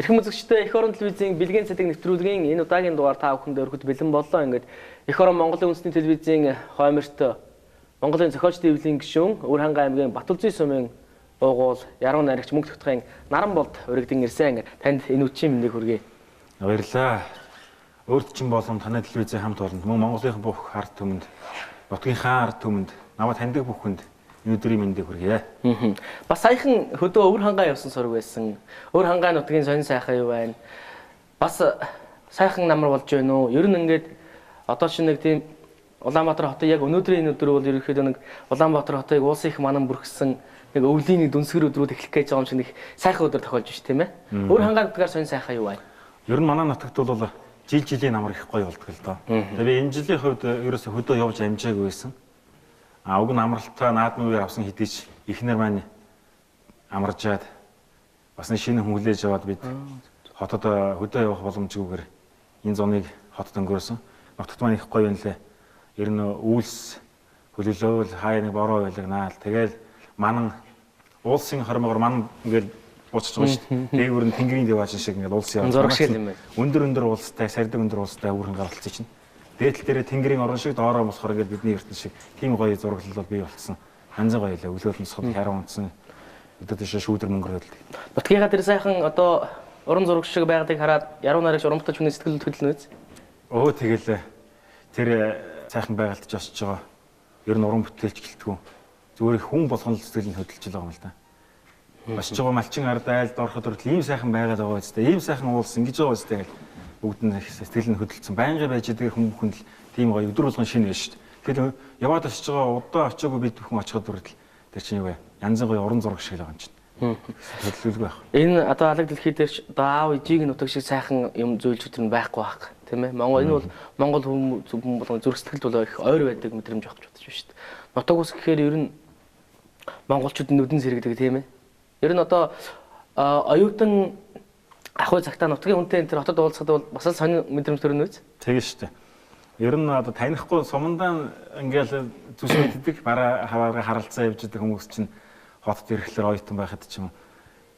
Эрхэм үзэгчдээ Эх орон телевизийн бэлгийн цэдэг нэвтрүүлгийн энэ удаагийн дугаар та бүхэнд өргөд бэлэн боллоо. Ингээд Эх орон Монголын үндэсний телевизийн хойморт Монголын зохиолч дэвлийн гишүүн Өвөрхангай аймгийн Батүлзий сумын уугуул яруу найрагч Мөнх Тогтхайн Наранболд өргөдөн ирсэн. Ингээд танд энэ үчийн мэндийг хүргэе. Баярлалаа. Өөрт чинь болон танай телевизийн хамт олонд мөн Монголын бүх ард түмэнд, нутгийнхаа ард түмэнд намайг таньдаг бүхэнд энэ өдрийн мэндийг хүргэе. Бас саяхан хөдөө Өвөрхангай явсан сураг байсан. Өвөрхангай нутгийн сонин сайхан юу байна? Бас сайхан намар болж байна уу? Ер нь ингээд одоо ч нэг тийм Улаанбаатар хотыг яг өнөөдрийн энэ өдөр бол ерөнхийдөө нэг Улаанбаатар хотыг улсын их манан бүрхсэн нэг өвлийн нэг дүнсгэр өдрүүд эхлэх гэж байгаа юм шиг нэг сайхан өдөр тохиолж байна тийм ээ. Өвөрхангай нутгаар сонин сайхан юу байна? Ер нь манай нутагт бол жилийн намар их гоё болдог л доо. Тэгээ би энэ жилийн хувьд ерөөсө хөдөө явж амжаагүй байсан. Уг нь амралтаа наадмын үеэр авсан хэдий ч эхнэр маань амаржаад бас нэг шинэ хүлээж аваад бид хотод хөдөө явах боломжгүйгээр энэ зоныг хотод өнгөрөөсөн. Нутагт маань их гоё юм лээ. Ер нь үйлс хөлөлөөл хаяа нэг бороо байлгнаал. Тэгэл манан уулсын хормогоор манан ингээл буцаж байгаа шүү дээ. Дээгүүр нь тэнгэрийн дэвааж шиг ингээл уулс яваа. Зураг шиг юм байна. Өндөр уулстай, сардаг өндөр уулстай Өвөрхангай болцсон чинь. Дээдл дээрээ тэнгэрийн орон шиг доороо босхоор ингээд бидний ертөнц шиг тийм гоё зураглал бол бий болцсон. Янз гоё лээ. Өлөөлөн сод хараа унтсан. Өдөрт тийш шүүдэр мөнгөрөөл. Нутгийнхаа тэр сайхан одоо уран зураг шиг байгаадыг хараад яруу найрагч урамтаж хүний сэтгэл хөдлөн үз. Өө тэгэл тэр сайхан байгальд ч очиж байгаа. Ер нь уран бүтээлч гэлтгүү. Зүгээр хүн болгон л сэтгэл нь хөдөлж байгаа юм л да. Босч байгаа малчин ард айлд ороход хүртэл ийм сайхан байгаад байгаа үстэй. Ийм сайхан уулс ингэж байгаа үстэй гэл бүгд нь сэтгэл нь хөдөлсөн. Байнгын байж байгаа хүн бүхэнд л тийм гоё өдөр болгон шинэ байж шүү дээ. Тэгэхээр яваад очиж байгаа удаа очиагүй бид бүхэн очиход хүртэл тэр чинь юу вэ? Янз бүрийн уран зураг шиг л байгаа юм чинь. Хөдөлгөөлгүй байх. Энэ одоо алаг дэлхий дээр ч одоо аав ээжийг нутаг шиг сайхан юм зүйлж өдөр нь байхгүй байх. Тийм ээ. Монгол энэ бол Монгол хүн болгон зүрх сэтгэлд бол их ойр байдаг мэдрэмж авах гэж бодож байна шүү дээ. Нутаг ус гэхээр ер нь монголчууд нүдэн сэрэгдэг тийм ээ. Ер нь одоо оюутан ахуй цагтаа нутгийн үнтэй энэ хотод уулзахад бол бас л сонир мэдрэмж төрнө үз. Тэгээ шүү дээ. Ер нь одоо танихгүй сумандаа ингээл зүс мэддэг бараа хаваарга харалцаа явж байгаа хүмүүс чинь хотод ирэхлээр оюутан байхад ч юм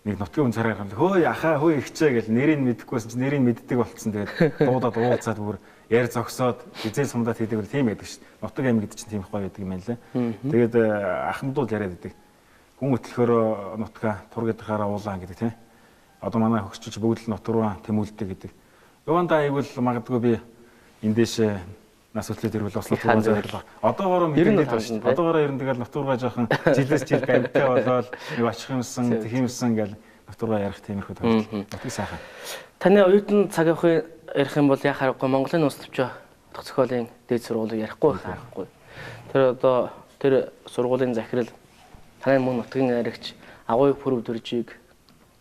нэг нутгийн хүн царай гаргал хөөе ахаа хөөе ихчээ гэл нэрийг мэддэггүйсэн чинь нэрийг мэддэг болцсон. Тэгээд дуудаад уулзаад бүр яар зогсоод эзэн сумдаа хийдэг бол тийм байдаг шүү дээ. Нутаг аймаг гэдэг чинь тийм их гоё байдаг юм байна лээ. Тэгээд ахмадууд яриад байдаг. Хүн өтлөхөөр нутгаа тур гэдгаараа уулаа гэдэг тийм. Одоо манай хөгжиж бүгд л нутруу тэмүүлдэг гэдэг. Юундаа айвал магадгүй би эндээш нас өтлөөд ирвэл Осло турган зайлгаа. Одоогоор мэдээд байна шүү дээ. Одоогоор ер нь тэгэл нутургаа жоохон жилээс жил гамтай болоод юу ачих юмсан, тэх юмсан гэл нутургаа ярих тиймэрхүү тохиолдол. Нутгийг сайхан. Таны оюутан цаг явахыг ярих юм бол яа харахгүй Монголын улс төвчөө утга зохиолын дээд сургуулийг ярихгүй харахгүй. Тэр одоо тэр сургуулийн захирал таны мөн нутгийн найрагч агуй пүрв дөржиг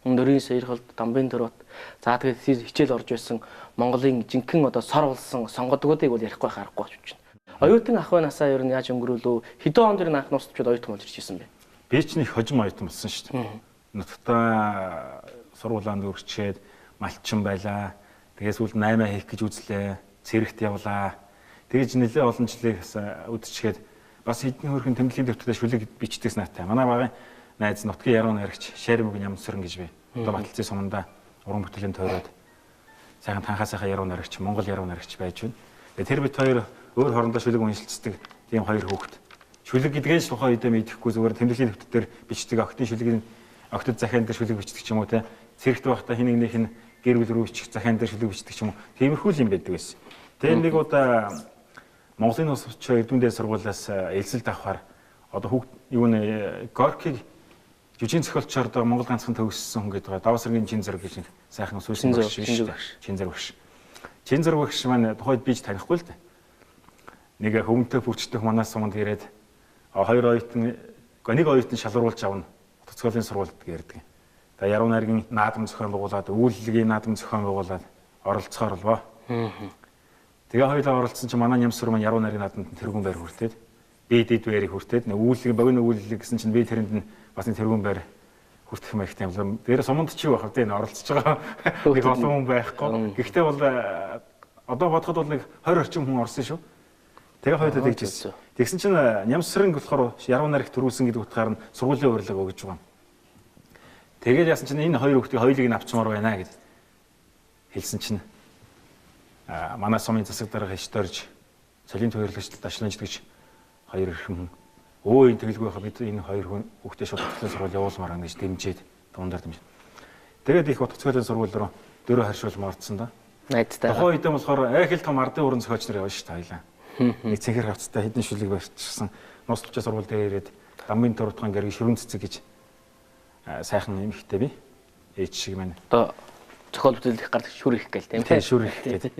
өндөрийн сэрхэлд дамбын төрөт за тэгээд хичээл орж байсан Монголын жинхэнэ одоо сор болсон сонгодгуудыг бол ярихгүй харахгүй ч байна. Оюутан ахуй насаа ер нь яаж өнгөрүүлв? Хэдэн онд ер нь анх нууцчууд оюутан болж ирж ирсэн бэ? Би ч нэг хожим оюутан болсон шүү дээ. Нутгатаа сургуулаанд өрчөөд малчин байлаа. Тэгээс үлд 8 хийх гэж үзлээ. Цэрэгт явлаа. Тэгэж нэлээ олон жилээс үдчихэд бас хэдэн хөрхэн тэмдэглэлийн дэвтэртээ шүлэг бичдэгс наатай. Манай багын найз нутгийн яруу найрагч Шаримог Нямсран гэж би. Одоо Баталзий суманда уран бүтээлийн тойроод сайхан танхаа сайхан яруу найрагч, Монгол яруу найрагч байж байна. Тэгээ тэр бит хоёр өөр хоорондоо шүлэг уншилцдаг тийм хоёр хүүхэд. Шүлэг гэдгээс тухайн үедээ мэдэхгүй зүгээр тэмдэглэлийн дэвтэр бичдэг октын шүлгийг октод захиан дээр шүлэг бичдэг ч юм уу те. Цэрэгт байхдаа хин нэгнийх нь гэр бүл рүү бичих захиан дээр шүлэг бичдэг ч юм уу. Тиймэрхүү юм байдаг байсан. Тэгээ нэг удаа Монголын улс орчин эрдэмтдийн сургуулиас элсэлд авахаар одоо хүүхд юу нэ Горкиг жүжигний зохиолчор одоо Монгол ганцхан төгссөн хүн гэдэг. Даваа сэргийн чин зэрэг гэж сайхан сүүсэн багш шүү дээ. Чин зэрэг багш. Чин зэрэг багш маань тухайд бич танихгүй л дээ. Нэг хөвмөнтэй бүрчдэх манаас суманд ирээд хоёр оюутан нэг оюутан шалруулж авна. Утгацгуулын сургуульд ярьдаг. Тэгээ яруу найргийн наадам зохион байгуулад, үүлгийн наадам зохион байгуулад оролцохоор болвоо. Тэгээ хоёулаа оролцсон чинь манай Нямсүр маань яруу найргийн наадамд тэргүүн байр хүртээд би дэд байрыг хүртээд үүлгийн богино үүлэг гэсэн чинь би тэрэнд нь бас нэг тэргүүн байр хүртэх маягтай юм. Дээр суманд чи байх вэ? Энэ оролцож байгаа нэг олон хүн байхгүй. Гэхдээ бол одоо бодоход бол нэг 20 орчим хүн орсон шүү. Тэгээ хоёулаа тэгжсэн. Тэгсэн чинь Нямсран болохоор яруу найрагт төрүүлсэн гэдэг утгаар нь сургуулийн урилга өгж байгаа. Тэгээд яасан чинь энэ хоёр хүүхдийн хоёулыг нь авчмаар байна гэдэг. хэлсэн чинь манай сумын засаг дарга хэж дорж солийн төвөрлөгч Дашламж гэж хоёр ирхэн өө энэ тэгэлгүй байхад бид энэ хоёр хүн хүүхдээ шууд утгын сургууль явуулмаар гэж дэмжиж дундаар дэмжиж. Тэгээд их утгын сургууль руу дөрөв харьшуулмаар орсон да. Найдтай. Тухайн үедээ болохоор их л том ардын уран зохиолч нар явна шүү дээ хоёлаа. Нэг цэнхэр хавцтай хэдэн шүлэг барьчихсан. Нус төвчөө сургууль дээр ирээд Дамбын Төрөвдган гэрэг шүрэн цэцэг гэж сайхан эмэгтэй би. Ээж шиг маань. Одоо зохиол бүтээлдэх гардаг шүр их гээл тийм. Тийм шүр их гэдэг.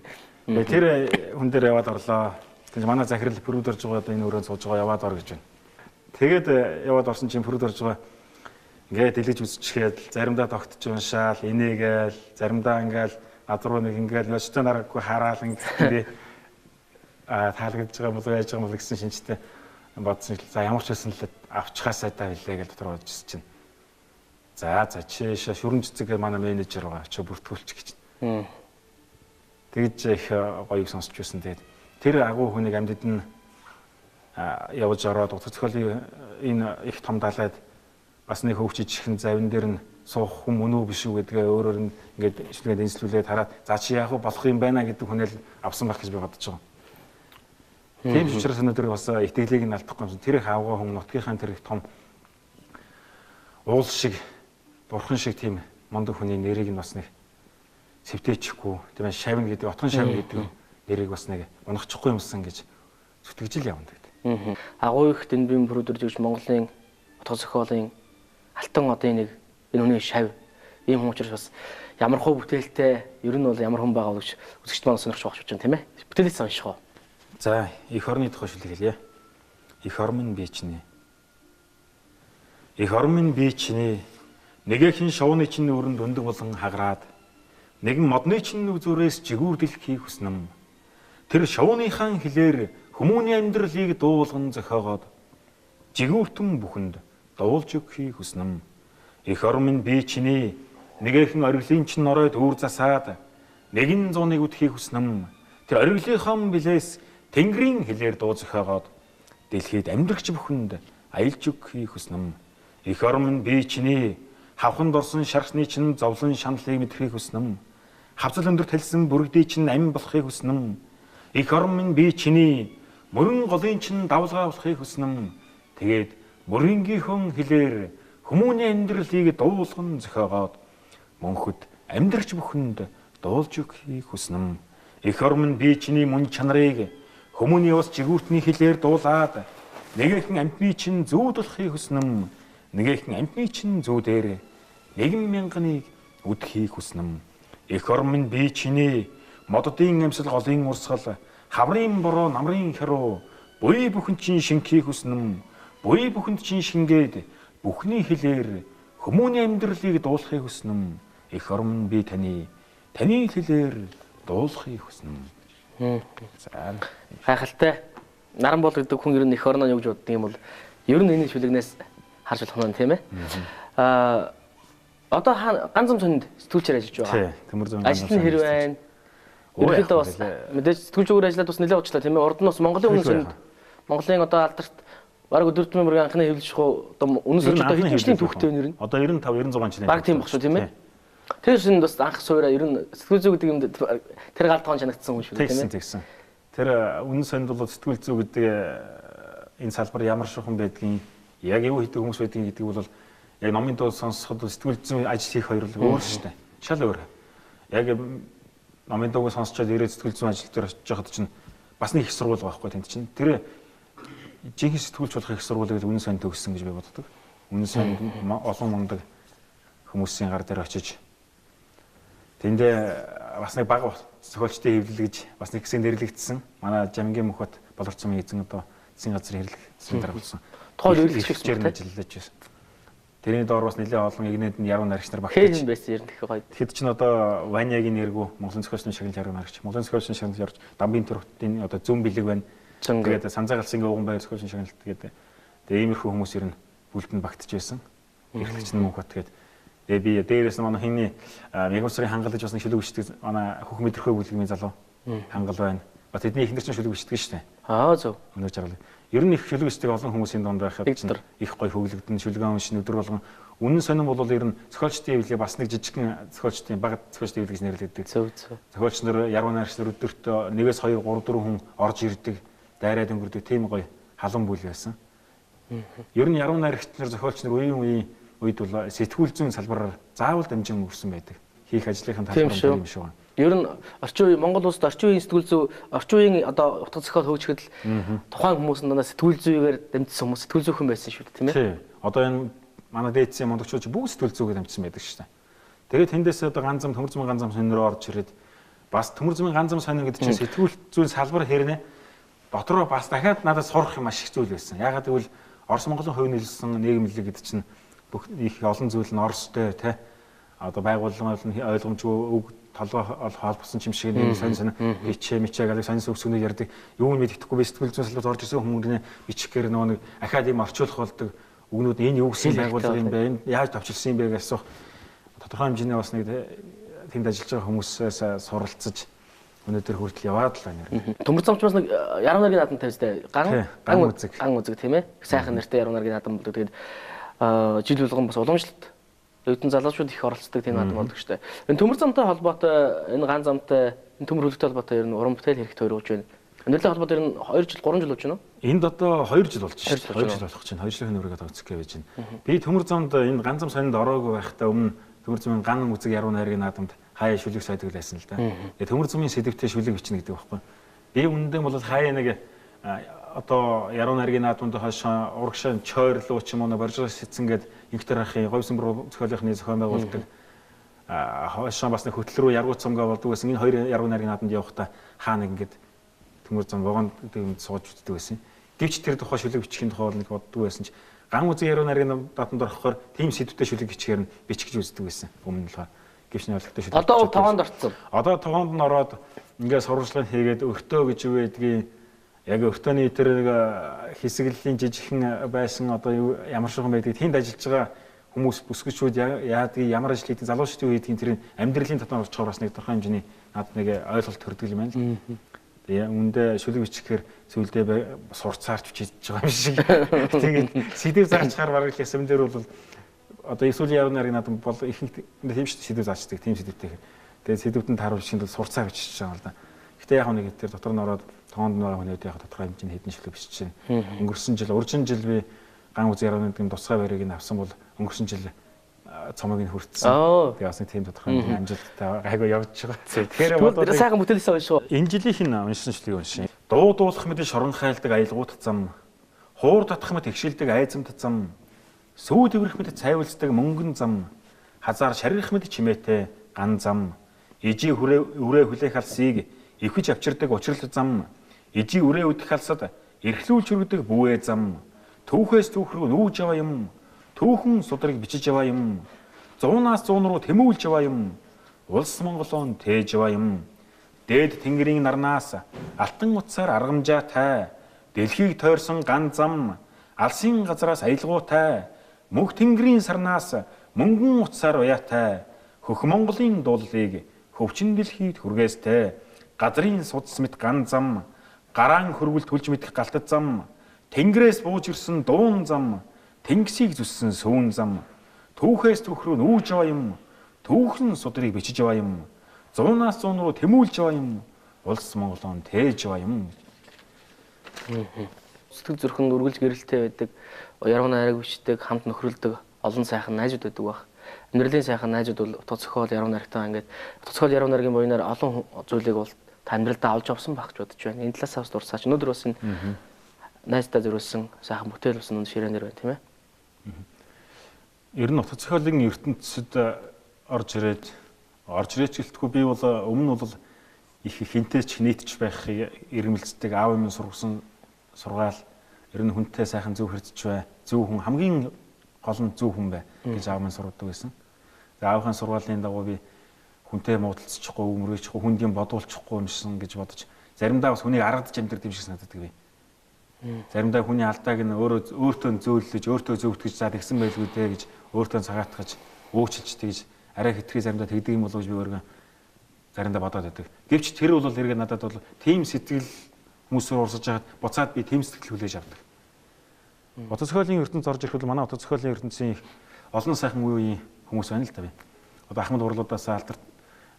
Тэр хүн дээр яваад орлоо. Тэгж манай захирал пүрүүдэрж байгаа одоо энэ өрөөнд сууж байгаа яваад ор гэж байна. Тэгээд яваад орсон чинь пүрүүдэрж байгаа ингээд дэлгэж үзчихээд заримдаа тогтож уншаал, инээгээл, заримдаа ингээл адруу нэг ингээл өчтөө нараггүй хараал ингээд таалагдж байгаа болов яаж байгаа мó гэсэн шинжтэй бодсон. За ямар ч байсан л авчихаа сайтай хэлээ гэж дотор бодож чинь. За чиш шүрэн цэцэг манай менежер байгаа. Чи бүртгүүлчих гэж. Тэгж их гоёг сонсч байсан. Тэгээд тэр агуу хүнийг амьдад нь явж ороод утга зохиолын энэ их том далайд бас нэг хөвчж ихэн завин дээр нь суух хүн мөн үү биш үү гэдгээ өөрөөр нь ингээд шүлгээд энслүүлээд хараад за чи яах вэ болох юм байна гэдэг хүнэл авсан байх гэж би бодож байгаа. Тийм ч учраас өнөөдөр бас итгэлийг нь алдахгүй юм. Тэр их авгаа хүн нутгийнхаа тэр их том уул шиг бурхан шиг тийм мундаг хүний нэрийг нь бас нэг сэвтээчихгүй тийм ээ шавн гэдэг отхон шавн гэдэг нэрийг бас нэг унахчихгүй юмсан гэж зүтгэж л явна гэдэг. Агуу их Дэнбийн бүрдэрж өгч Монголын утга зохиолын алтан одын нэг энэ хүний шав ийм хүн учраас бас ямар хөө бүтээлтэй ер нь бол ямар хүн байгаа гэж үзэгчд маань сонирхож байгаа ч тийм ээ. Бүтээлээс сонирхох уу. За эх орны тухай шүлэг хэлье. Эх ормын биечнэ. Эх ормын биечнэ. Нэгэхэн шовны чинь өрөнд өндөг болон хагараад нэгэн модны чинь үзүүрээс жигүүрдэлхийг хүснэм. Тэр шовныхан хэлээр хүмүүний амьдралыг дуулган зохиогоод жигүүртэн бүхэнд дуулж өгөхийг хүснэм. Эх ормын биечнэ. Нэгэхэн ориглын чинь оройд үүр засаад нэгэн зууныг үтхийг хүснэм. Тэр ориглынхон билээс Тэнгэрийн хэлээр дуу зохиогоод дэлхийд амьдрагч бүхэнд аялж өгөхийг хүснэм. Эх ормын биечнэ. Хавханд орсон шархны чинь зовлон шаналлыг мэдрэхийг хүснэм. Хавцал өндөр талсан бүрэгдээ чинь амин болохыг хүснэм. Эх ормын биечнэ. Мөрөн голын чинь давлгаа болохыг хүснэм. Тэгээд мөрөнгийнхөн хэлээр хүмүүний амьдралыг дуулган зохиогоод мөнхөд амьдрагч бүхэнд дуулж өгөхийг хүснэм. Эх ормын биечний мөн чанарыг хүмүүний ус жигүүртний хэлээр дуулаад нэгэхэн амьтны чинь зүүд болохыг хүснэм. Нэгэхэн амьтны чинь зүүдээр 1,000-ыг үдэхийг хүснэм. Эх ормын биечний моддын амьсгал голын урсгал хаврын бороо намрын хяруу буй бүхэн чинь шинхийг хүснэм. Буй бүхэнд чинь шингээд бүхний хэлээр хүмүүний амьдралыг дуулахыг хүснэм. Эх ормын би таны хэлээр дуулахыг хүснэм. За гайхалтай. Наран бол гэдэг хүн ер нь эх орноо юу гэж боддог юм бол ер нь энэ шүлэгнээс харж болох юм тийм ээ. Одоо ганц зам сэтгүүлчээр ажиллаж байгаа. Тийм, Төмөр зам ажил нь хэр байна? Ерөнхийдөө бас мэдээж сэтгүүлчээр ажиллаад бас нэлээд уучлаа тийм ээ. Урд нь бас Монголын үнэн сонд Монголын одоо алдарт бараг өдөртмөн мөргийн анхны хэвлэж шахуу одоо үнэн сонд одоо хэдэн жилийн түүхтэй байна ер нь? Одоо 95 96 жилийн. Баг тийм баг шүү тийм ээ. Тэр шинэ бас анх суураа ер нь сэтгүүл зүй гэдэг юмд тэр гал тоон чанагдсан хүн шүү тийм ээ. Тэгсэн. Тэр үнэн сонд бол сэтгүүл зүй гэдэг энэ салбар ямар шухан байдгийг яг юу хийдэг хүмүүс байдгийг гэдэг бол яг номын дуу сонсоход сэтгүүл зүйн ажил хийх хоёр л өөр шүү дээ. Шал өөр. Яг номын дууг сонсчоод ирээд сэтгүүл зүйн ажил дээр очиж байхад чинь бас нэг их сургууль байхгүй тэнд чинь. Тэр жинхэнэ сэтгүүлч болох их сургууль гэдэг үнэн сайн төгссөн гэж би боддог. Үнэн сайн олон мундаг хүмүүсийн гар дээр очиж тэндээ бас нэг баг зохиолчтой хэвлэл гэж бас нэг хэсэг нэрлэгдсэн. Манай Жамгийн мөхөт боловцсон эзэн одоо засгийн газрын хэрэглэгдсэн дараа болсон. Тухайн үйлчлэгч ажиллаж байсан. Тэрний доор бас нэлээд олон игнэд нь яруу наригч нар багтаж байсан ер нь их гоё. Тэгэхэд чинь одоо Ванягийн нэргүү Монголын зохиолчны шагнал яруу наригч. Монголын зохиолчны шагнал ярууч Дамбын Төрөвтийн одоо зүүн бэлэг байна. Тэгээд Санзаагалсын өвгөн баяр зохиолчны шагналт тэгээд иймэрхүү хүмүүс ер нь бүлтэнд багтаж байсан. Эрхлэгч нь мөнхөт тэгээд тэгээд би дээрээс нь манай хинний Мягмарсрын хангал гэж бас нэг шүлэг бичдэг манай хөх мэдрхөө бүлгийн залуу хангал байна. Бас тэдний ихнэр чинь шүлэг бичдэг шүү дээ. Аа зөв. Өнөө жаргал. Ер нь их шүлгэждэг олон хүмүүсийн донд байхад чинь их гоё хөглөгдөн шүлгэн уншин өдөр болгон үнэн сонирн бол ер нь зохиолчдын хэвлэлээ бас нэг жижигхэн зохиолчдын бага зохиолчдын хэвлэл гэж нэрлэдэг. Зохиолч нар яруу найрагч нар өдөрт нэгээс 2 3 4 хүн орж ирдэг, дайраад өнгөрдөг тийм гоё халуун бүл байсан. Ер нь яруу найрагч нар зохиолч нар үеийн үед бол сэтгүүл зүйн салбараар заавал дамжин өгсөн байдаг. Хийх ажлынхаа талбар юм шиг байна. Ер нь орчин үеийн Монгол улсад орчин үеийн сэтгүүл зүй, орчин үеийн одоо утга зохиол хөгжихэд тухайн хүмүүс надад сэтгүүл зүйгээр дамжсан хүмүүс сэтгүүл зүйхэн байсан шүү дээ, тийм ээ. Тий. Одоо энэ манай дээдсийн монголчууд бүгд сэтгүүл зүйгээр дамжсан байдаг шүү дээ. Тэгээд тэндээс одоо ганц зам төмөр зам ганц зам сонироо орж ирээд бас төмөр зам ганц зам сонир гэдэг чинь сэтгүүл зүйн салбар хэрнээ дотроо бас дахиад надад сурах юм маш их зүйл байсан. Ягаад гэвэл Орос Монголын хувь нэлсэн нийгэмлэг гэдэг чинь бүх их олон зүйл нь Оростой тий. Одоо байгууллагын ойлгомжгүй үг толгой холбосон юм шиг нэг сонь бичээ мичээ гэдэг сонь сүгсгнүүд ярьдаг. Юу нь мэдэхгүй би сэтгүүл зүйн салбарт орж ирсэн хүмүүрнээ бичихээр нөгөө нэг ахаад юм орчуулах болдог. Үгнүүд энэ юу гэсэн байгууллага юм бэ? Энэ яаж товчлсон юм бэ гэж асуух. Тодорхой хэмжээний бас нэг тэнд ажиллаж байгаа хүмүүсээс суралцаж өнөөдөр хүртэл яваад л байна. Төмөр замчмаас нэг яруу найргийн наадам тавьжтэй. Ган үзэг тийм ээ. Сайхан нэртэй яруу найргийн наадам болдог. Тэгээд жил болгон бас уламжлалт оюутан залуучууд их оролцдог тийм наадам болдог шүү дээ. Энэ төмөр замтай холбоотой энэ ган замтай энэ төмөр хөлөгтэй холбоотой ер нь уран бүтээл хэрэгтэй өргөж байна. Өнөөдрийн холбоотой ер нь 2 жил 3 жил болж байна уу? Энд одоо 2 жил болж байна. 2 жил болох чинь 2 жилийн өргөд тооцох гэж байна. Би төмөр замд энэ ган зам сонинд ороогүй байхдаа өмнө төмөр замын ган үзэг яруу найргийн наадамд хаяа шүлэг сайдаг байсан л да. Тэгээ төмөр замын сэдвтэй шүлэг бичнэ гэдэг байхгүй. Би үнэндээ бол хаяа нэг одоо яруу найргийн наадамд хашаа урагшаа чойрлуу ч юм уу боржоос сэтсэнгээд инхтер ахын говьсон зохиолынхны зохион байгуулдаг хашаа бас нэг хөтөл рүү яргуу цамгаа болдог байсан. Энэ хоёр яруу найргийн наадамд явахдаа хаа нэг ингээд төмөр зам вагонд сууж үздэг байсан. Гэвч тэр тухай шүлэг бичихийн тухай нэг боддог байсан ч ган үзэг яруу найргийн наадамд орохоор тийм сэдвтэй шүлэг бичихээр нь бичих гэж үздэг байсан. Өмнө нь болохоор гэвч нэрлэгтэй шүлэг. Одоо тогоонд орцсон. Одоо тогоонд нь ороод ингээд сурвалжлагыг хийгээд өртөө гэж юу гэдгийг яг өртөөний тэр нэг хэсэглэлийн жижигхэн байсан одоо ямар шохон байдгийг тэнд ажиллаж байгаа хүмүүс бүсгчүүд яадгийг ямар ажил хийдэг залуучдын үе хийдгийг тэр амьдралын татвар орж чавраас нэг тодорхой хэмжээний над нэг ойлголт төрдөг юм байна л. Тэгээ үндэ шүлэг бичихээр зүйлдээ сурцаарч бичиж байгаа юм шиг. Тэгээд сэдв заачаар бараг л ясам дээр бол одоо эсвэл яруу найргийн наадам бол ихэнх тийм шүү дээ сэдв заачдаг тийм сэдвтэй. Тэгээд сэдвүүдэнд тааруулж шинэ сурцаар бичиж байгаа л да. Гэтэ яг нэг тэр дотор нь ороод тоонд нь байгаа хүнүүд яг тодорхой хэмжээний хэдэн шүлэг бичиж байна. Өнгөрсөн жил урьдчилан жил би ган үз яруу найргийн тусгай барийг нь авсан бол өнгөрсөн жил цомог нь хүртсэн. Тэгээ бас нэг тийм тодорхой хэмжээний амжилттай гайгүй явж байгаа. Тэгэхээр бодвол сайхан бүтээлсэн уншаа. Энэ жилийнх нь уншсан шүлгийг уншия. Дуу дуулах мэт шорон хайлдаг аялгуут зам, хуур татах мэт ихшилдэг айзамт зам, сүү дэврэх мэт цайвалцдаг мөнгөн зам, хазаар шарирх мэт чимээтэй ган зам, ижи үрээ хүлээх алсыг ихвж авчирдаг учрал зам, ижи үрээ үдэх алсад эрхлүүлж хүргэдэг бүвэ зам, түүхээс түүх рүү нүүж яваа юм, түүхэн судрыг бичиж яваа юм, 100-аас 100 руу тэмүүлж яваа юм, улс Монголон тээж яваа юм, дээд тэнгэрийн нарнаас алтан утсаар аргамжаатай, дэлхийг тойрсон ган зам, алсын газраас аялгуутай, мөнх тэнгэрийн сарнаас мөнгөн утсаар уяатай, хөх Монголын дуулыг хөвчин дэлхийд хүргээстэй, газрын судас мэт ган зам, гараан хөргөлт хүлж мэдэх галтад зам, тэнгэрээс бууж ирсэн дуун зам, тэнгисийг зүссэн сүүн зам, түүхээс түүх рүү нүүж яваа юм, түүхэн судрыг бичиж яваа юм, 100-аас 100 руу тэмүүлж яваа юм, улс Монголон тээж яваа юм. Сэтгэл зүрхэн үргэлж гэрэлтэй байдаг, яруу найраг бичдэг, хамт нөхрөлдөг олон сайхан найзууд байдаг баг. Амьдралын сайхан найзууд бол утга зохиол яруу найрагтайгаа ингээд утга зохиол яруу найргийн буйнаар олон зүйлийг бол та амьдралдаа авч явсан байх гэж бодож байна. Энэ талаас бас дурсаач. Өнөөдөр бас энэ найздаа зориулсан сайхан бүтээл болсон ширээнээр байна тийм ээ. Ер нь утга зохиолын ертөнцид орж ирээч гэлтгүй би бол өмнө бол их хинтэй ч нийтж байх ирмэлцдэг аав минь сургасан сургаал ер нь хүнтэй сайхан зөв хэрдэж бай. Зөв хүн хамгийн гол нь зөв хүн бай гэж аав минь сургадаг байсан. Тэгээ аавын сургаалын дагуу би хүнтэй муудалцчихгүй, өмрөөчихгүй, хүндийн бодуулчихгүй юмсан гэж бодож заримдаа бас хүнийг аргадж амьдрэх юм шиг санагддаг би. Заримдаа хүний алдааг нь өөртөө зөөлөж, өөртөө зөвтгөж заа тэгсэн байлгүй дээ гэж өөртөө цагаатгаж, өөчилж тэгж арай хитрхи заримдаа тэгдэг юм болов гэж би өөрөө заримдаа бодоод байдаг. Гэвч тэр бол эргээ надад бол тийм сэтгэл хүмүүсээр урсаж байгаад буцаад би тэм сэтгэл хүлээж авдаг. Утас зохиолын ертөнц орж ирэх бол манай утас зохиолын ертөнцийн олон сайхан үеийн хүмүүс байна л да би. Одоо Ахмад урлуудаас алдарт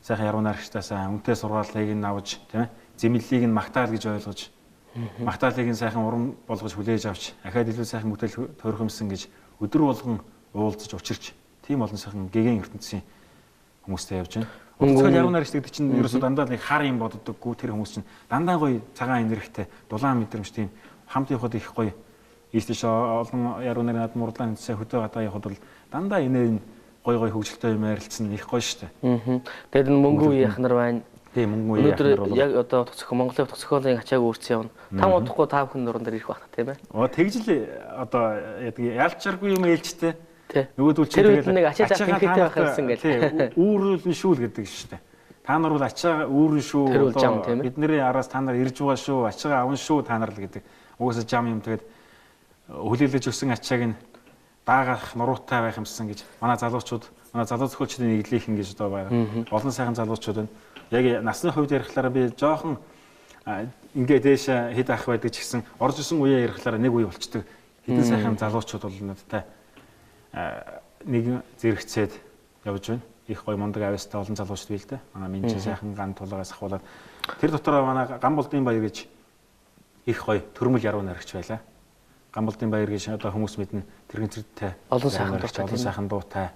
сайхан яруу найрагчдаас үнэтэй сургаалыг нь авч тийм ээ зэмлэлийг нь магтаал гэж ойлгож магтаалыг нь сайхан уран болгож хүлээж авч ахаад илүү сайхан бүтээл төрөхөмсөн гэж өдөр болгон уулзаж учирч тийм олон сайхан гэгэн ертөнцийн хүмүүстэй явж байна. Утас яруу найрагч гэдэг чинь ерөөсөө дандаа нэг хар юм боддоггүй тэр хүмүүс чинь дандаа гоё цагаан энергитэй дулаан мэдрэмж тийм хамт явахад их гоё ийшээш олон яруу найрын над мурдлаа нцээ хөдөө гадаа явахад бол дандаа инээ гоё хөвгөлтэй юм ярилцсан их гоё штэ. Тэгээд мөнгө үе яхнаар байна. Тийм мөнгө үе яхнаар бол яг одоо утас зохиол Монголын утас зохиолын ачааг өөрчлөн явна. Там удахгүй та бүхэн нуран дээр ирэх байна тийм ээ. Тэгж л одоо ялчааргүй юм ээлжтэй. Нөгөөдөл чинь тэгээд нэг ачаалаа тэнхээтэй байх юмсан гэл. Үүрэлэн шүүл гэдэг шүү дээ. Та нар бол ачаа үүрэн шүү. Бидний араас та нар ирж байгаа шүү. Ачаагаа авна шүү та нар л гэдэг. Угаасаа жам юм тэгээд хүлээлгэж өгсөн ачааг нь даагах нуруутай байх юмсан гэж манай залуу зохиолчдын нэглийнхэн гэж одоо байна. Олон сайхан залуучууд байна. Яг насны хувьд ярихлаараа би жоохон ингээд дээш хэд ах байдаг ч гэсэн орж исэн үеэ ярихлаараа нэг үе болчдөг. Хэдэн сайхан залуучууд бол надтай нэг зэрэгцээд явж байна. Их гоё мундаг авьяастай олон залуучд бий л дээ. Манай минь сайхан ган тулгаас ахуулаад тэр дотор манай Гамболдын баяр гэж их гоё төрмөл яруу найрагч байлаа. Гамболдын баяр гэж одоо хүмүүс мэднэ тэрэгцэрдтэй олон сайхан дуутай.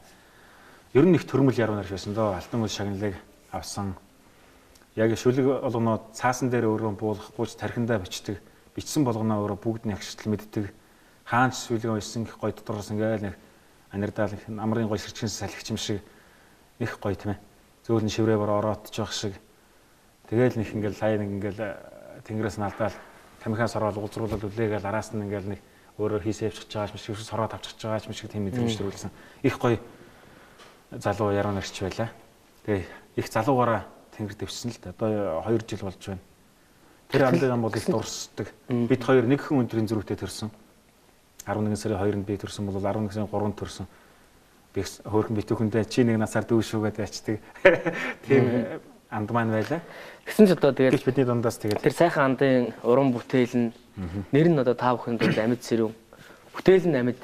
Ер нь их төрмөл яруу найрагч байсан доо. Алтан үл шагналыг авсан. Яг шүлэг болгоноо цаасан дээр өөрөө буулгахгүй ч тархиндаа бичдэг. Бичсэн болгоноо өөрөө бүгд нь агшигтал мэддэг. Хаанч шүлэг байсан их гоё дотроос ингээл нэг анирдаал их амрын гоё сэрчгэн салхич юм шиг их гоё тийм ээ. Зөөлөн шиврээ бороо ороодчих шиг. Тэгээл нэг ингээл лай нэг ингээл тэнгэрээс нь алдаал тамхиас ороод уулзруулаад үлээгээл араас нь ингээл нэг өөрөө хийсээ явчихж байгаа юм шиг сороод авчихж байгаа юм шиг тийм мэдрэмж төрүүлсэн. Их гоё залуу яруу найрагч байлаа. Тэгээ их залуугаараа тэнгэр дэвшсэн л да. Одоо 2 жил болж байна. Тэр амлын бол их дурсдаг. Бид хоёр нэг хүн өдрийн зөрүүтэй төрсөн. 11 сарын 2-нд би төрсөн бол 11 сарын 3-нд төрсөн. Би хөөрхөн битүүхэндээ чи нэг насаар дүүшүүгээд ячдаг. Тийм анд маань байлаа. Тэгсэн ч одоо тэгээд бидний дундаас тэгээд тэр сайхан андын уран бүтээл нь нэр нь одоо та бүхэнд амьд сэрүүн. Бүтээл нь амьд.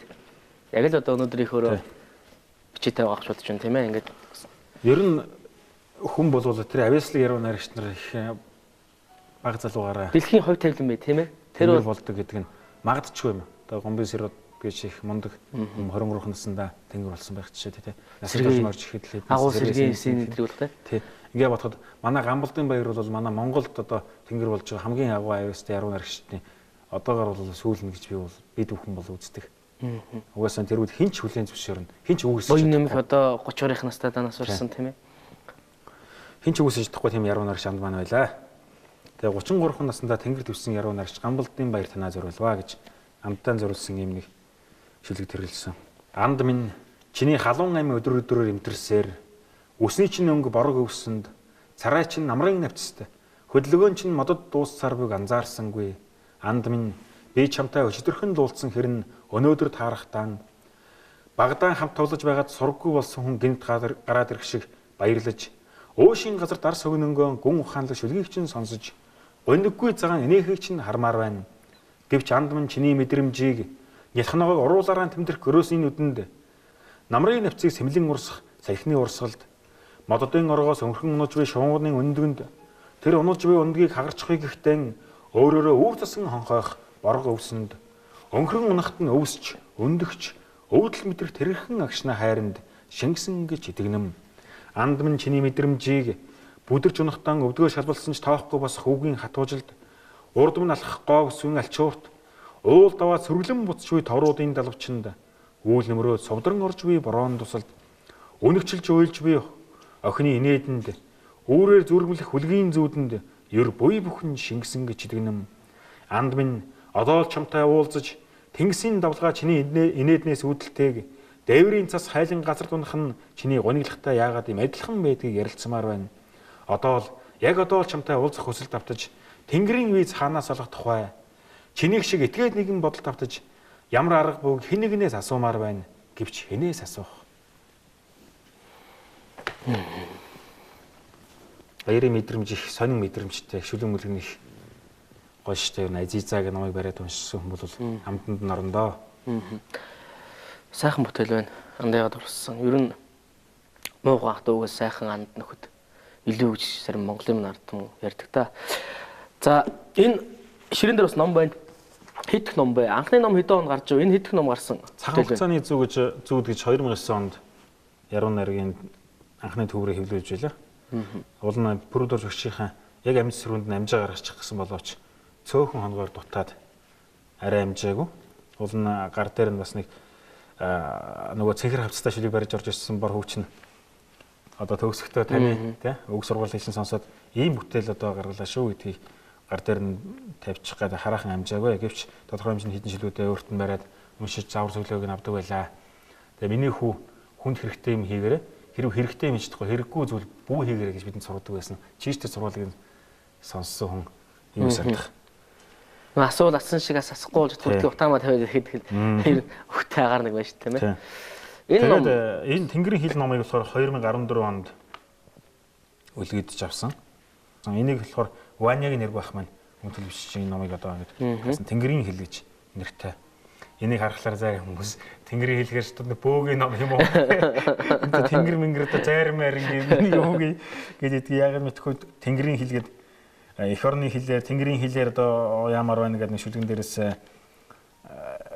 Яг л одоо өнөөдөр их өөрөө бичээтэй байгаа гэж бодож байна тийм ээ ингээд. Ер нь хүн болвол тэр авьяаслаг яруу найрагч нар их баг залуугаараа дэлхийн хувь тавилан бай тийм ээ. Тэр болдог гэдэг нь магадчгүй юм. Одоо гомбын сэрүүд гэж их мундаг 23 наснда тэнгэр болсон байх жишээ тий. Насрал морж ихэд л агуу сэргийн эсийн нэтрийг бол тий. Ингээ бодоход манай Гамболдын баяр бол манай Монголд одоо тэнгэр болж байгаа хамгийн агуу авьяастай яруу найрагчдын одоогоор бол сүүлнэ гэж би бол бид бүхэн бол үздэг. Угаасаа тэрүүд хинч хүлэн зөвшөөрнө. Хинч үгүйсэж. Боён нэмэх одоо 30-ийн настай данаас урсан тийм ээ. Хинч үгүйсэж чадахгүй тийм яруу найрагч анд маань байлаа. Тэгээ 33 наснда тэнгэр дэвсэн яруу найрагч Гамболдын баяр танаа зориулваа гэж амттай зориулсан юм нэг шүлэг тэрлэлсэн. Анд минь чиний халуун амь өдөр өдрөөр имтэрсээр үсний чинь өнгө борог өвсөнд царай чинь намрын навцтай хөдөлгөөн чинь модод дуусцаар бүг анзаарсангүй. Анд минь би чамтай өчтөрхөн дуулсан хэрн өнөөдөр таарахтаа багдаан хамт тоглож байгаад сурггүй болсон хүн гинт гараад ирэх шиг баярлаж өөшийн газар дар согнөнгөө гүн ухаанлаг шүлгийг чинь сонсож гониггүй цагаан инээхийг чинь хармаар байна. Гэвч анд минь чиний мэдрэмжийг нялхногоо уруулаараа тэмдэрх гөрөөсийн нүдэнд намрын навцыг сэмлэн урсах саяхны урсгалд мододын оргоос өнхрөн унаж буй шуугны өндгөнд тэр унаж буй өндгийг хагарчихыг ихтэн өөрөөрөө өв тасан хонхойх борго өвсөнд өнхрөн унахт нь өвсч өндөгч өвдөл мэдрэх тэрхэн агшна хайранд шингэсэн гэж итгэнэм. Анд минь чиний мэдрэмжийг бүдэрч унахтан өвдгөө шалбалсан ч тоохгүй бас хүүгийн хатуужилд урд мөн алхах гоо өсвэн алчуурт уул даваа сөрглөн буцч буй товруудын далавчинд үйл нөмрөө совдрон орж буй бороон тусалд өнөгчилж уйлж буй охины инээдэнд үүрээр зүргэмлэх хүлгийн зүүдэнд ер буй бүхэн шингэсэн гэж итгэнэм. Анд минь одоо л чамтай уулзаж тэнгисийн давлгаа чиний инээднээс үүдэлтэйг дээврийн цас хайлан газар дунах нь чиний гониглагтай яагаад юм адилхан байдгийг ярилцмаар байна. Одоо л чамтай уулзах хүсэл давтаж Тэнгэрийн виз хаанаас олох тухай чинийх шиг этгээд нэгэн бодол давтаж ямар арга бүг хэн нэгнээс асуумаар байна гэвч хэнээс асуух. Баярын мэдрэмж их сонин мэдрэмжтэй шүлэн мүлгэн их гоё штэ. Азизаг намайг бариад уншсан хүн бол амтанд норондоо. Сайхан бүтээл байна. Андайгаад урссан. Ер нь муу гах дуугаас сайхан анд нөхөд илүү гэж сарин Монголын нардсан ярьдаг та. За энэ ширэн дээр бас ном байна. Хэдх ном бэ? Анхны ном хэдэн онд гарч ив? Энэ хэдх ном гарсан? Цагаан хугацааны зүг гэж 2009 онд Яруу найргийн анхны төврийг хэвлүүлж байлаа. Уул нь Пүрдор өгчийнхаа яг амьд сэрүүнд амжаа гаргачих гэсэн боловч цөөхөн хоногоор дутаад арай амжаагүй. Уул нь гар дээр нь бас нэг нөгөө цэнхэр хавцтай шүлийг барьж орж ирсэн бор хөвч нь одоо төгсгөтөө таны тий өг сургууль хийсэн сонсоод ийм бүтээл одоо гаргалаа шүү гэдгийг гар дээр нь тавьчих гээд хараахан амжаагүй. Гэвч тодорхой хэмжээний хідэн шилүүдээ өөрт нь бариад уншиж завар цоглоог нь авдаг байлаа. Тэгээ миний хүнд хэрэгтэй юм хийгээрэй. Хэрвээ хэрэгтэй юм чадахгүй хэрэггүй зүйл бүү хийгээрэй гэж бидэнд сургадаг байсан. Чийжтэй сургуулийг сонссон хүн юу санах. Асуул асан шиг асахгүй болж бүртгий утаамаа тавиад ирэхэд тэр өгтэй агаар нэг байна шүү тийм ээ. Энэ Тэнгэрийн хил номыг болохоор 2014 онд үлгэдэж авсан. Энийг болохоор Ванягийн нэр байх маань хүн төлөвшсөн номыг одоо ингэж Тэнгэрийн хил гэж нэртэй. Энийг харахаар зай хүмүүс Тэнгэрийн хил гэж нэг бөөгийн ном юм уу? Энэ Тэнгэр мэнгэр одоо зайрмаар ингэ юу гэж яагаад мэдхгүй Тэнгэрийн хил гэдэг эх орны хилээр Тэнгэрийн хилээр одоо ямар байна гэдэг нэг шүлгэн дээрээс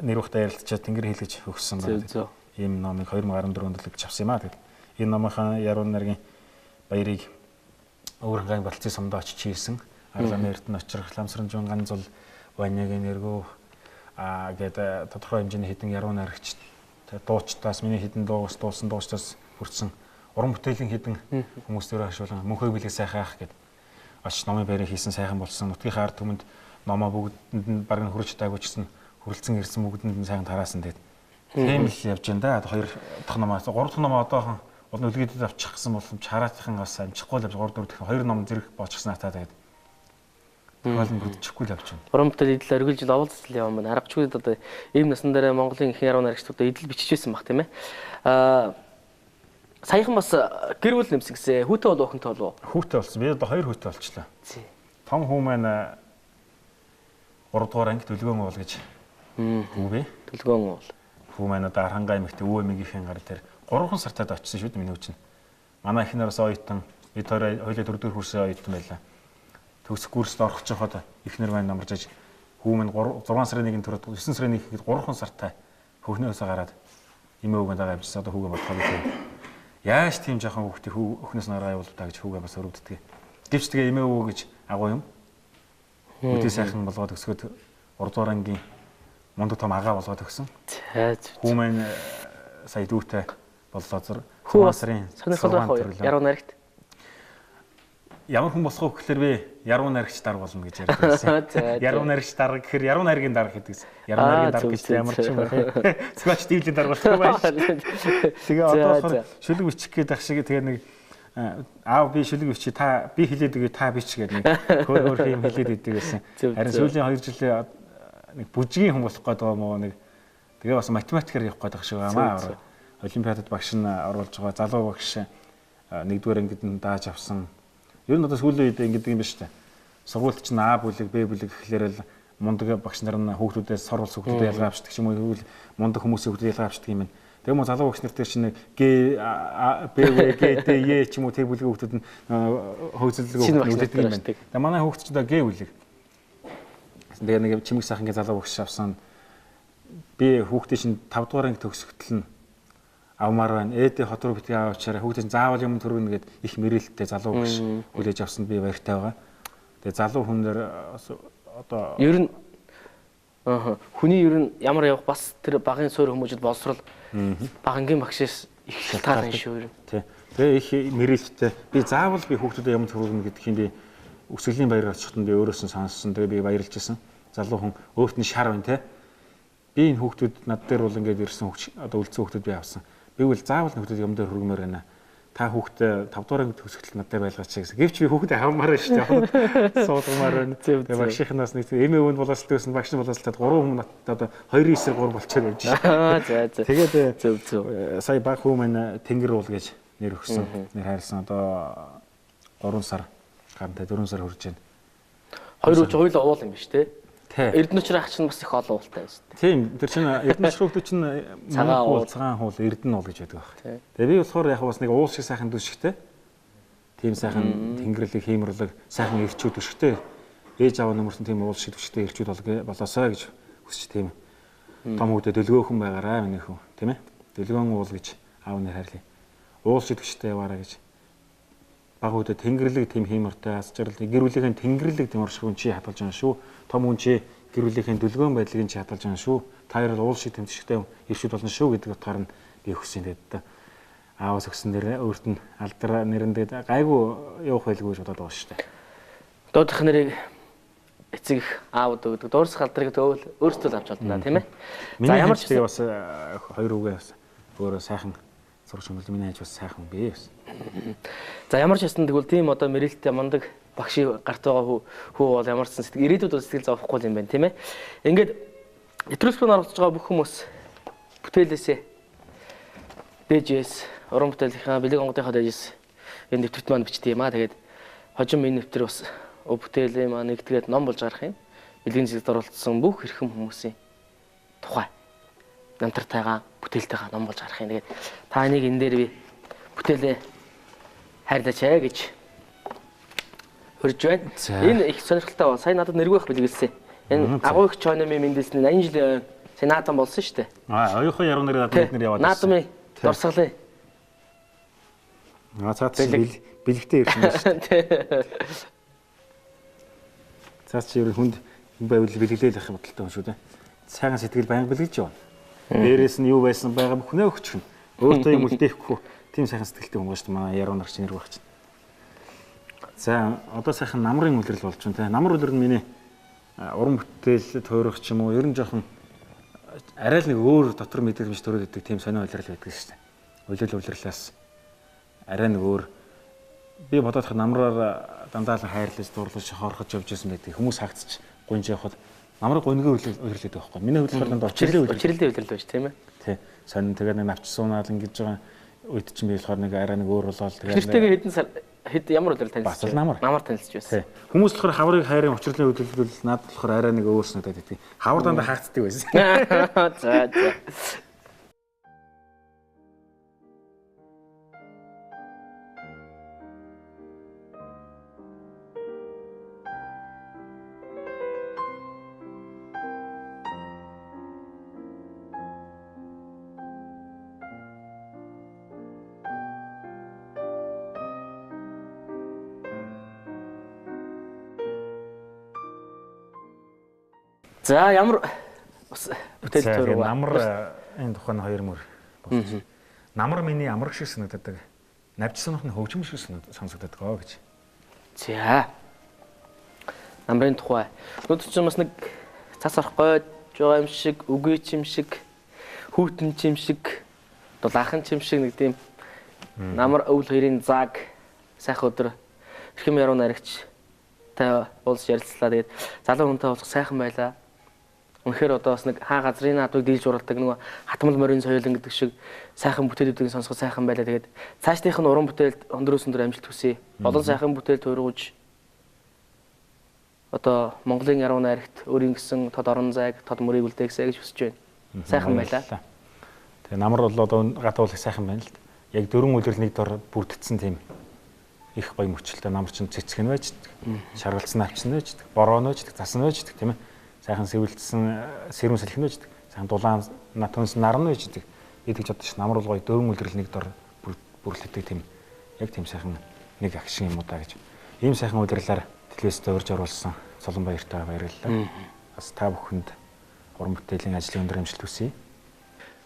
нэр ухтаа ярилцчаад Тэнгэрийн хил гэж өгсөн байна. Ийм номыг 2014 онд л авсан юм аа. Тэгээд энэ номынхаа Яруу найргийн баярыг өөрөнгөө болцсон сумдаа очиж хийсэн. Арланы эрдэнэ очрох ламсрамжун ганцул Ванягийн нэргөө гэдэг тодорхой хэмжээний хэдэн яруу найрагч дуучтаас миний хэдэн дуустаас хүрсэн уран бүтээлийн хэдэн хүмүүс төрөө хашуулан мөнхөө билэг сайхан ах гэд очиж номын баярыг хийсэн сайхан болсон. Нутгийн ард түмэнд номоо бүгдэнд нь баг хурж таагүй ч гэсэн хүрэлцэн ирсэн бүгдэнд нь сайхан тараасан тэгээд тийм л явж байна да. Хоёр дахь номоос гурав дахь номоо одоохон үлгэдэд авчихсан боломж хараатхан бас амжихгүй л 3 4 дахь хоёр ном зэрэг боочгсан атаа тэгээд тохиолдол бүрдчихгүй л явж байна. Уран бүтээл идэл оргил жил оволцол явсан байна. Аргачгүй одоо ийм насн дээр Монголын их яруу найрагчдад идэл бичиж байсан баг тийм ээ. Саяхан бас гэр бүл нэмсэн гэсэн. Хүүтэй бол охинтой болов уу? Хүүтэй болсон. Би одоо 2 хүүтэй болчихлоо. Том хүү маань 3 дугаар анги Төлгөөн уул гэж. Хүү бэ? Төлгөөн уул. Хүү маань одоо Архангай эмэгтэй өвөө эмигийнхэн гар дээр 3 сартад очсон шүү дээ миний хүчин. Манай эхнээроос оюутан, бид хоёроо хоёулаа 4 дэх курсын оюутан байлаа. Төгсөх курст орох жохоод эхнэр маань намарч аж хүү минь 6 сарын 1-ний түрээд 9 сарын 1-нд 3 сартай хөхнөөсөө гараад эмээ өвгөнд байгаа юмсан одоо хүүгээ бодхоо гэдэг. Яаж тийм жоохон хүүхдээ өхнөөс нараа явуул та гэж хүүгээ бас өрөвддөг. Гэвч тэгээ эмээ өвөө гэж агуу юм. Үдээ сайхан болгоод өсгөөд 3 дугаар ангийн мундаг том агаа болгоод өгсөн. Хүү маань сая дүүтэй боллоо зур. Хүү сарын сонирхолтой яруу найрагт. Ямар хүн болох вэ гэхээр би яруу найрагч дар болно гэж ярьдаг байсан. Яруу найрагч дар гэхээр яруу найргийн дар гэдэгс. Яруу найргийн дар гэж ямар ч юм байна. Цогч дивлийн дар болох байх. Тэгээ одоо шүлэг бичих гээд ах шиг тэгээ нэг аав би шүлэг бичи та би хэлээд өгье та бич гэдэг нэг хөөх юм хэлээд өгдөг байсан. Харин сүүлийн 2 жилийн нэг бүжгийн хүн болох гээд байгаа мó нэг тэгээ бас математикаар явах гээд байгаа шиг байна. Олимпиадад багш нь оруулж байгаа залуу багш 1-р ангид нь дааж авсан. Ер нь одоо сүүлийн үед ингэдэг юм ба шүү дээ. Сургуульд чинь А бүлэг, Б бүлэг гэхлээр л мундаг багш нар нь хүүхдүүдээс сорвол хүүхдүүдэд ялгаа авчдаг ч юм уу мундаг хүмүүсийн хүүхдүүдэд ялгаа авчдаг юм байна. Тэгээ мөн залуу багш нар дээр чинь Г, Б, В, Г, Д, Е ч юм уу Т бүлгийн хүүхдүүд нь хөөцөлдөг үлддэг юм байна. Тэгээ манай хүүхд ч одоо Г бүлэг. Тэгээ нэг чимэг сайхан залуу багш авсан. Би хүүхдийн чинь 5 дугаар анги төгсгөтөл нь авмаар байна. Ээдээ хот руу битгий аваачаараа хүүхдийн заавал юм төргөнө гэд их мэрэлттэй залуу багш хүлээж авсанд би баяртай байгаа. Тэгээ залуу хүн дээр одоо ер нь хүний ер нь ямар явах бас тэр багын суурь хүмүүжид боловсрал багангийн багшээс их шалтгаалсан шүү ер нь. Тий. Тэгээ их мэрэлттэй би заавал би хүүхдүүдэд юм төргөнө гэдгийг би өсгөлийн баяр очихтон би өөрөөсөө сонссон. Тэгээ би баярлж байсан. Залуу хүн өөрт нь шар байна те. Би энэ хүүхдүүд над дээр бол ингээд ирсэн одоо үлдсэн хүүхдүүд би авсан. Би бол заавал хүүхдүүд юм дээр хөргмөр байна. Та хүүхдээ 5 дугаар анги төгсгөл надад байлгаач гэсэн. Гэвч би хүүхдээ авмаар байна шүү дээ. Суулгамаар байна. Тэгээ багшийнхнаас нэг эмээ өвөнд боловсралтай байсан, багш нар боловсралтай 3 хүн надад одоо 2-9-3 болчихоор явж байна. Тэгээд зөв. Сая баг хүү маань Тэнгэр уул гэж нэр өгсөн. Нэр хайрлсан одоо 3 сар гарантай 4 сар хүрж байна. Хоёр үуч хоёул уул юм биш те. Тий. Эрдэнэчрээ ах чинь бас их олон уултай байсан. Тийм. Тэр чинь Эрдэнэч рүү чинь цагаан уул Эрдэнэ уул гэж байдаг баг. Тэгээ би болохоор яг бас нэг уул шиг сайхан дүшигтэй. Тийм сайхан тэнгэрлэг хиймэрлэг сайхан ирчүүд өшгтэй. Ээж аваа нөмөрсөн тийм уул шиг өшгтэй ирчүүд болоосаа гэж хүсч тийм. Том хүүдээ дөлгөөхөн байгаараа миний хүү, тийм ээ. Дөлгөөн уул гэж аав нэр хайрлаа. Уул шиг өшгтэй яваараа гэж. Баг хүүдээ тэнгэрлэг тийм хиймэртэй асчрал гэр бүлийнхэн тэнгэрлэг тийм орших хүн чи хадгалж байгаа шүү. Том хүн чи гэр бүлийнхэн дөлгөөн байдлыг чи хадгалж байгаа шүү. Та хоёр уул шиг тэмцэхтэй ирчүүд болно шүү гэдэг утгаар нь би өгсөн тэгээд аавс өгсөн дээр өөрт нь алдар нэрэндээ гайгүй явах байлгүй гэж бодоод байгаа шүү дээ. Дуудах нэрийг эцэг аавд өгдөг. Дуурсах алдрыг өөрсдөө л авч олдно тийм ээ. За ямар ч тийм бас хоёр үгээ бас өөрөө сайхан сурч хөндлөө миний хайж бас сайхан бэ бас. За ямар ч байсан тэгвэл тийм одоо мэрэлттэй мундаг багшийн гарт байгаа хүү бол ямар ч сэтгэл ирээдүйд бол сэтгэл зовхгүй юм байна тийм ээ. Ингээд нэвтрүүлгээр оролцож байгаа бүх хүмүүс бүтээлээсээ дээжээс уран бүтээлийнхаа бэлэг онгодынхаа дээжээс энэ нэвтрүүлт маань бичдэг юм аа. Тэгээд хожим энэ нэвтрэр бас бүтээлийн маань нэгдгээд ном болж гарах юм. Бэлгийн зэрэгт оролцсон бүх хэрхэн хүмүүсийн тухай намтартайгаа бүтээлтэйгээ ном болж гарах юм. Тэгээд та энийг энэ дээр би бүтээлээ хайрлаач гэж хөрж байна. Энэ их сонирхолтой байна. Сая надад нэргүйх бэлгэлсэн. Энэ агуу их чойноми мэндэлсний 80 жилийн сенатан болсон шүү дээ. Оюухан яруу нэр надад бид нар яваад байсан. Наадмын дурсгалын. Цаац бэлэгтэй ирсэн байна шүү дээ. Цаац чи хүнд байвал бэлгэлээл ах бодолтой хүн шүү дээ. Сайхан сэтгэл байнга бэлгэлж явна. Дээрээс нь юу байсан байгаа бүхнээ өгчихнө. Өөртөө юм үлдээхгүй тийм сайхан сэтгэлтэй хүн байна шүү дээ. Манай яруу нар чинь нэр байх чинь. За одоо сайхан намрын үлрэл болж байна те. Намар үлрэл нь миний уран бүтээл туурах ч юм уу ер нь жоохон арай л нэг өөр дотор мэдрэмж төрөөд өгдөг тийм сонио үлрэл байдаг шүү дээ. Үлрэлээс арай нэг өөр би бодоод хаа намраар дандаа л хайрлаж дурлаж хорхож явж байсан байдаг. Хүмүүс хаагцч гунж явахад намрыг гунгийн үлрэлээд байхгүй. Миний хөдөлгөөр дандаа учирлын үлрэл байж тийм ээ. Тий. Сонин тэгээд нэг навч суунаал ингэж байгаа үед чинь би болохоор нэг арай нэг өөр болоод тэгээд хэд ямар үлрэл танилцсан? Намар танилцж байсан. Хүмүүс болохоор хаврыг хайрын учирлын үлрэлвэл надад болохоор арай нэг өөр санагдаад байдаг. Хавар дандаа хаагддаг байсан. За. За ямар бас бүтээл төрөв. Намар энэ тухайн хоёр мөр болж. Намар миний амраг шиг санагддаг. Навчсанх нь хөгжим шиг сонсогддог гэж. За. Намрын тухай. Нүд чинь бас нэг цас орох гойж байгаа юм шиг, үгүй юм шиг, хүүтэн юм шиг, дулаахан юм шиг нэг тийм намар өвл хоёрын заг сайхан өдөр эрхэм яруу найрагч та уулз ярилцлаа. Тэгээд залуу хүнтэй уулзах сайхан байлаа. Үнэхээр одоо бас нэг хаа газрын наадмыг дийлж уралдаг нөгөө хатмал морин соёлын гэдэг шиг сайхан бүтээлүүдийг сонсоход сайхан байлаа. Тэгээд цаашдынх нь уран бүтээлд өндөр өсөндөр амжилт хүсье. Олон сайхан бүтээл туургуулж одоо Монголын яруу найрагт өөрийн гэсэн тод орон зайг, тод мөрийг үлдээхсэй гэж хүсэж байна. Сайхан байлаа. Тэгээ намар бол одоо гатуулах сайхан байна л да. Яг дөрвөн үлрэл нэг дор бүрдсэн тийм их гоё мөчлөлтэй намар чинь цэцэг нь байж, шаргалцсан авчин байж, бороо нь байж, засан байж тийм ээ. Сайхан сэвэлдсэн сэрүүн салхин байждаг. Сайхан дулаан түнс наран байждаг. Идэж одоо ш намар бол гоё дөрвөн үлрэл нэг дор бүрлэдэг тийм яг тийм сайхан нэг агшин юм уу да гэж. Ийм сайхан үлрэлээр телевизээр урьж оруулсан Солонбаяртай баярлалаа. Бас та бүхэнд уран бүтээлийн ажлын өндөр амжилт хүсье.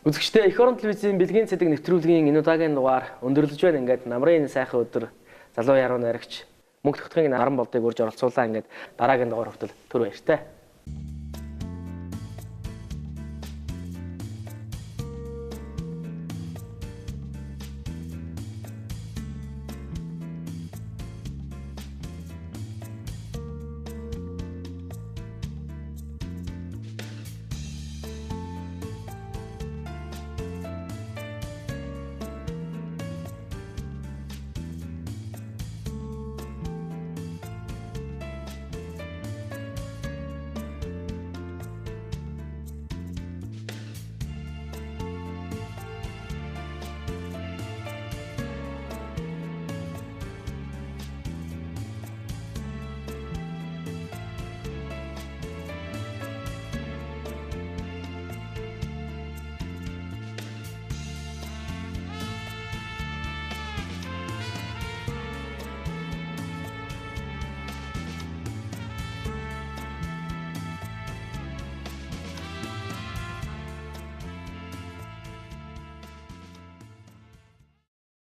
Үзэгчдээ эх орон телевизийн бэлгийн цэдэг нэвтрүүлгийн энэ удаагийн дугаар өндөрлөж байна. Ингээд намрын сайхан өдөр залуу яруу найрагч мөнх тогтхын наран болдыг урьж оролцуулаа. Ингээд дараагийн дугаар хүртэл түр баяртай.